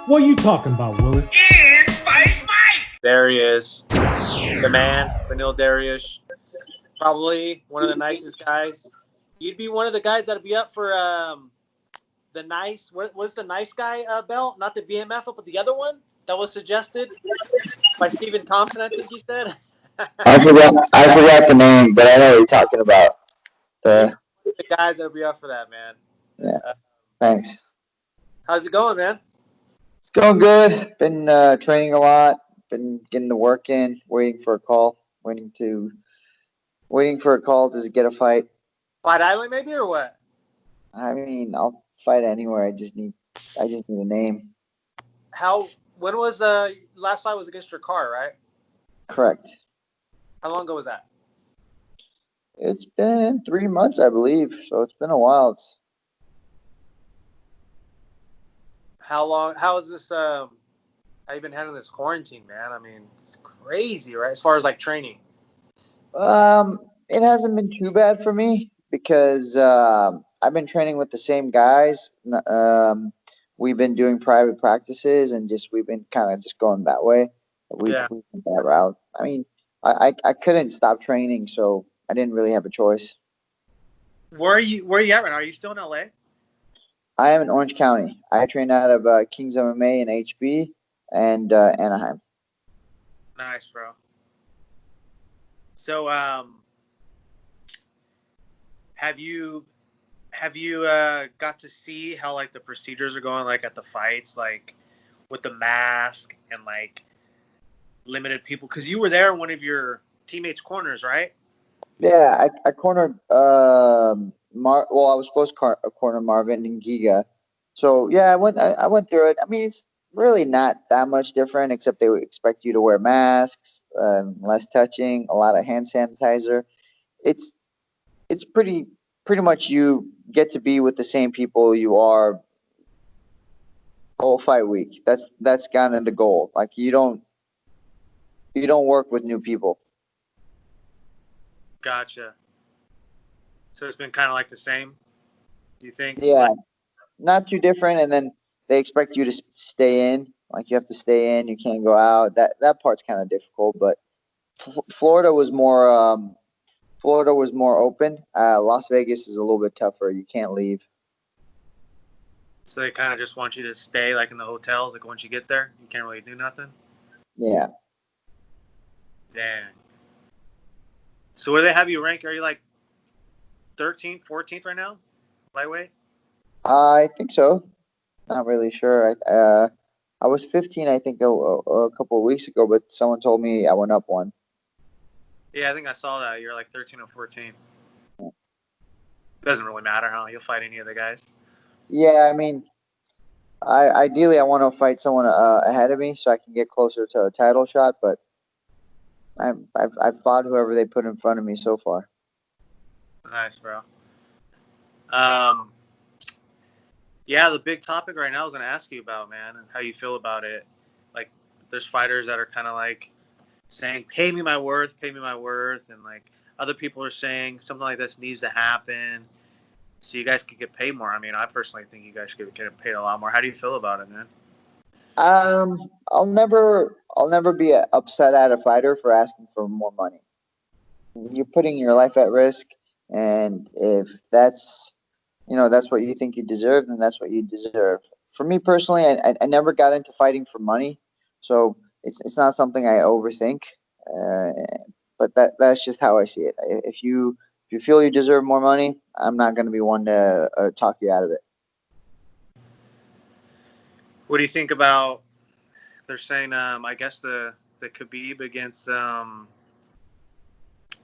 What are you talking about, Willis? It's Fight Mike! There he is. The man, Beneil Dariush. Probably one of the nicest guys. You'd be one of the guys that'd be up for the nice, what was the nice guy belt? Not the BMF, but the other one that was suggested by Stephen Thompson, I think he said. I forgot the name, but I know what you're talking about. You'd The be one of the guys that'd be up for that, man. Yeah, Uh, thanks. how's it going, man? It's going good. Been training a lot. Been getting the work in. Waiting for a call. Waiting for a call to get a fight. Fight Island, maybe, or what? I mean, I'll fight anywhere. I just need a name. When was last fight was against your car, right? Correct. How long ago was that? It's been 3 months, I believe. So it's been a while. How is this, how you been handling this quarantine, man? I mean, it's crazy, right? As far as like training. It hasn't been too bad for me because I've been training with the same guys. We've been doing private practices and we've been kind of just going that way. Yeah. We went that route. I mean, I couldn't stop training, so I didn't really have a choice. Where are you at right now? Are you still in LA? I am in Orange County. I train out of Kings MMA and HB and Anaheim. Nice, bro. So, have you got to see how like the procedures are going, like at the fights, like with the mask and like limited people? Because you were there in one of your teammates' corners, right? Yeah, I cornered well, I was supposed to corner Marvin and Giga. So yeah, I went through it. I mean, it's really not that much different, except they would expect you to wear masks, less touching, a lot of hand sanitizer. It's it's pretty much you get to be with the same people you are all fight week. That's kind of the goal. Like you don't work with new people. Gotcha. So it's been kind of like the same. Do you think? Yeah, not too different. And then they expect you to stay in. Like you have to stay in. You can't go out. That part's kind of difficult. But Florida was more open. Las Vegas is a little bit tougher. You can't leave. So they kind of just want you to stay like in the hotels. Like once you get there, you can't really do nothing. Yeah, Dang. So where they have you rank? Are you like 13th, 14th right now? Lightweight? I think so. Not really sure. I was 15, I think, a couple of weeks ago, but someone told me I went up one. Yeah, I think I saw that. You're like 13 or 14. Doesn't really matter, huh? You'll fight any of the guys. Yeah, I mean, ideally I want to fight someone ahead of me so I can get closer to a title shot, but I've fought whoever they put in front of me so far. Nice, bro. Um, yeah, the big topic right now I was gonna ask you about, man, and how you feel about it. Like, there's fighters that are kind of like saying, pay me my worth," and like other people are saying something like this needs to happen so you guys could get paid more. I mean, I personally think you guys should get paid a lot more. How do you feel about it, man? I'll never be upset at a fighter for asking for more money. You're putting your life at risk, and if that's what you think you deserve, then that's what you deserve. For me personally, I never got into fighting for money, so it's not something I overthink. Uh, but that's just how I see it. If you feel you deserve more money, I'm not going to be one to talk you out of it. What do you think about? They're saying, I guess the Khabib against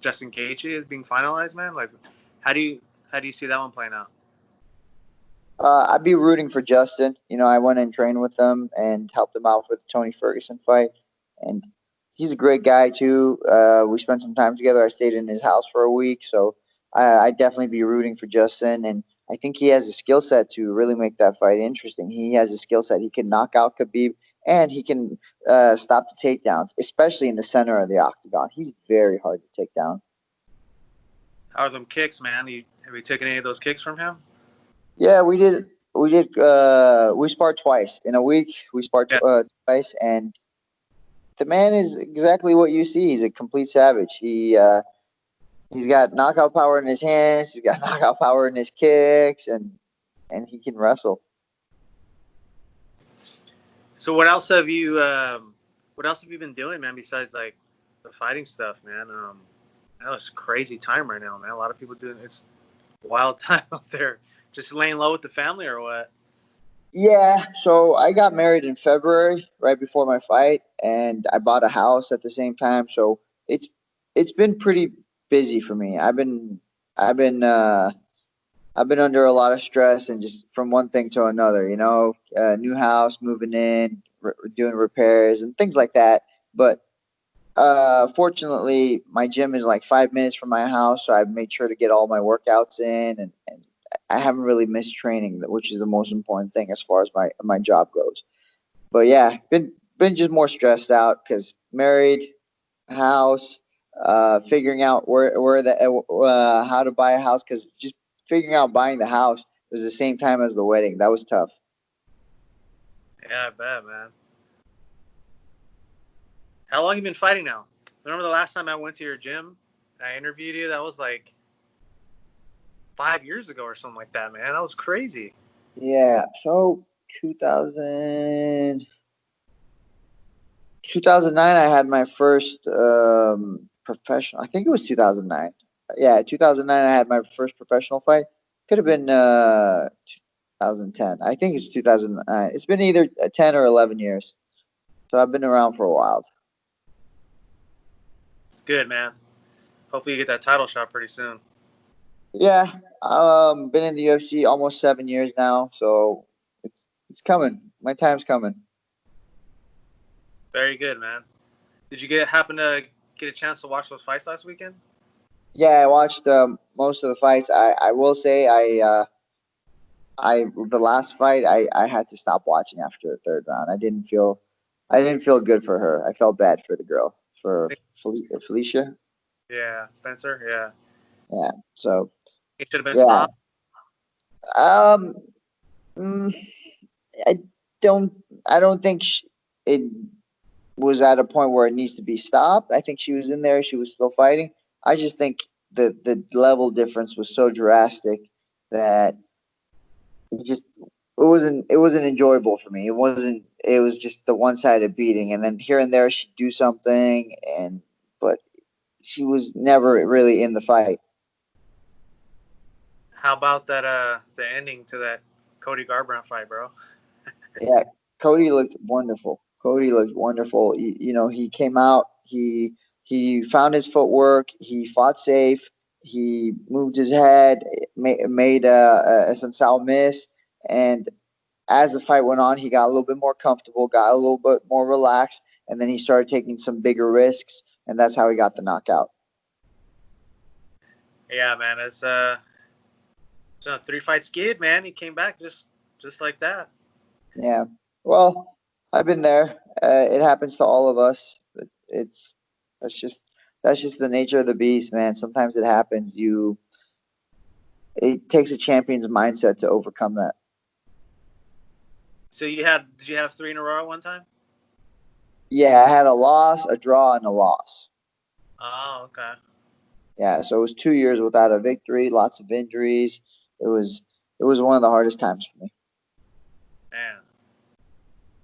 Justin Gaethje is being finalized, man. Like, how do you see that one playing out? I'd be rooting for Justin. I went and trained with him and helped him out for the Tony Ferguson fight, and he's a great guy too. We spent some time together. I stayed in his house for a week, so I'd definitely be rooting for Justin. And I think he has a skill set to really make that fight interesting. He has a skill set. He can knock out Khabib, and he can stop the takedowns, especially in the center of the octagon. He's very hard to take down. How are them kicks, man? Have you taken any of those kicks from him? Yeah, we did. we sparred twice in a week. We sparred Yeah. twice, and the man is exactly what you see. He's a complete savage. He's got knockout power in his hands. He's got knockout power in his kicks, and he can wrestle. So what else have you been doing, man, besides like the fighting stuff, man? I know it's a crazy time right now, man. A lot of people doing it's a wild time out there. Just laying low with the family or what? Yeah, so I got married in February, right before my fight, and I bought a house at the same time. So it's it's been pretty busy for me. I've been I've been under a lot of stress and just from one thing to another, new house, moving in, doing repairs and things like that. But fortunately, my gym is like 5 minutes from my house, so I've made sure to get all my workouts in, and I haven't really missed training, which is the most important thing as far as my job goes. But yeah, been just more stressed out because married, house, figuring out where the how to buy a house because just figuring out buying the house was the same time as the wedding. That was tough. Yeah, I bet, man. How long you been fighting now? Remember the last time I went to your gym and I interviewed you? That was like 5 years ago or something like that, man. That was crazy. Yeah, so 2000, 2009, I had my first professional. I think it was 2009. Yeah, 2009, I had my first professional fight. Could have been 2010. I think it's 2009. It's been either 10 or 11 years. So I've been around for a while. It's good, man. Hopefully you get that title shot pretty soon. Yeah, been in the UFC almost 7 years now, so it's coming. My time's coming. Very good, man. Did you get happen to get a chance to watch those fights last weekend? Yeah, I watched most of the fights. I will say I the last fight I had to stop watching after the third round. I didn't feel good for her. I felt bad for the girl for Felicia. Yeah, Spencer. Yeah, Yeah. So it should have been yeah. stopped. Um. mm, I don't. I don't think it was at a point where it needs to be stopped. I think she was in there. She was still fighting. I just think the level difference was so drastic that it wasn't enjoyable for me. It was just the one sided beating, and then here and there she'd do something, but she was never really in the fight. How about that? The ending to that Cody Garbrandt fight, bro. Yeah, Cody looked wonderful. Cody looked wonderful. He came out. He found his footwork. He fought safe. He moved his head, made a Sensal miss, and as the fight went on, he got a little bit more comfortable, got a little bit more relaxed, and then he started taking some bigger risks, and that's how he got the knockout. Yeah, man. It's a 3 fight skid, man. He came back just like that. Yeah. Well, I've been there. It happens to all of us. It's that's just that's just the nature of the beast, man. Sometimes it happens. It takes a champion's mindset to overcome that. So did you have 3 in a row at one time? Yeah, I had a loss, a draw, and a loss. Oh, okay. Yeah, so it was 2 years without a victory, lots of injuries. It was it was one of the hardest times for me. Man.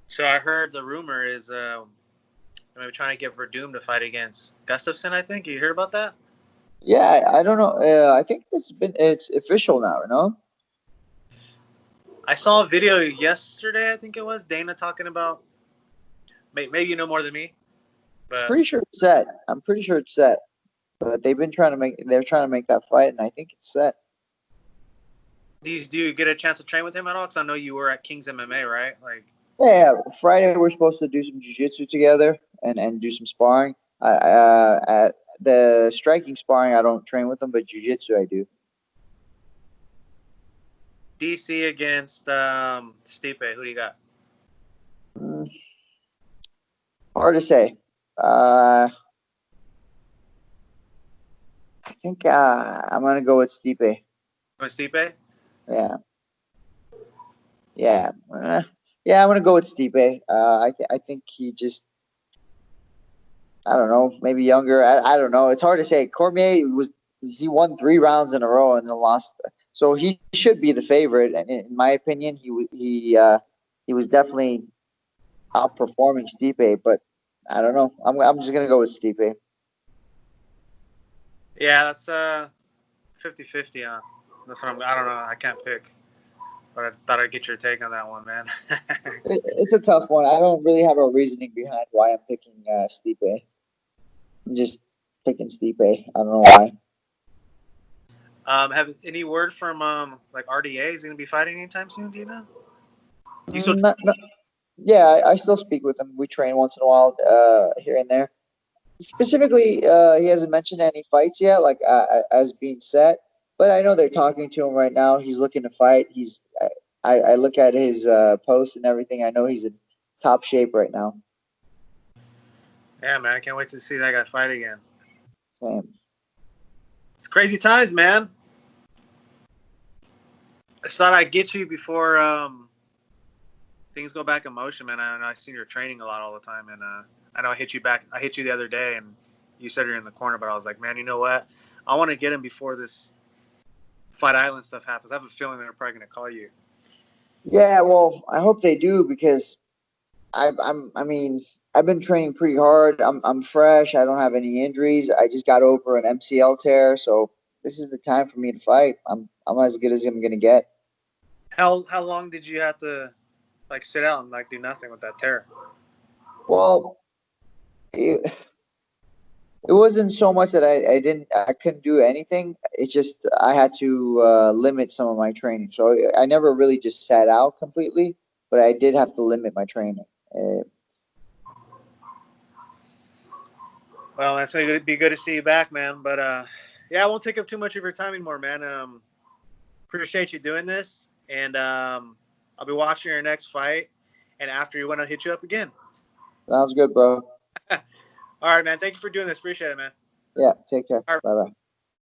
So I heard the rumor is maybe trying to get Verdum to fight against Gustafson. I think you heard about that. Yeah, I don't know. I think it's official now, no? I saw a video yesterday. I think it was Dana talking about. Maybe you know more than me, but Pretty sure it's set. I'm pretty sure it's set. But they're trying to make that fight, and I think it's set. do you get a chance to train with him at all? Because I know you were at King's MMA, right? Like, Yeah, Friday we're supposed to do some jiu-jitsu together and do some sparring. At the striking sparring, I don't train with them, but jiu-jitsu I do. DC against Stipe. Who do you got? Mm, hard to say. Uh, I think I'm gonna go with Stipe. With Stipe? Yeah. Yeah. Yeah, I'm gonna go with Stipe. I think he just, I don't know, maybe younger. I don't know. It's hard to say. Cormier he won 3 rounds in a row and then lost, so he should be the favorite. And in my opinion, he was definitely outperforming Stipe. But I don't know. I'm just gonna go with Stipe. Yeah, that's 50-50. That's what I don't know. I can't pick. But I thought I'd get your take on that one, man. It's a tough one. I don't really have a reasoning behind why I'm picking Stipe. I'm just picking Stipe. I don't know why. Have any word from like RDA? Is he gonna be fighting anytime soon? Do you know? You still? Yeah, I still speak with him. We train once in a while, here and there. Specifically, he hasn't mentioned any fights yet, like as being set. But I know they're talking to him right now. He's looking to fight. I look at his posts and everything. I know he's in top shape right now. Yeah, man. I can't wait to see that guy fight again. Same. It's crazy times, man. I just thought I'd get you before things go back in motion, man. I've seen your training a lot all the time, and I know I hit you back. I hit you the other day, and you said you're in the corner, but I was like, man, you know what? I want to get him before this Fight Island stuff happens. I have a feeling they're probably gonna call you. Yeah, well, I hope they do because I mean, I've been training pretty hard. I'm fresh. I don't have any injuries. I just got over an MCL tear, so this is the time for me to fight. I'm as good as I'm gonna get. How long did you have to like sit out and like do nothing with that tear? Well, it, it wasn't so much that I couldn't do anything. It's just I had to limit some of my training. So I never really just sat out completely, but I did have to limit my training. Uh, Well, that's gonna be good to see you back, man. But yeah, I won't take up too much of your time anymore, man. Appreciate you doing this, and I'll be watching your next fight. And after you win, I'll hit you up again. Sounds good, bro. All right, man. Thank you for doing this. Appreciate it, man. Yeah, take care. All right. Bye bye.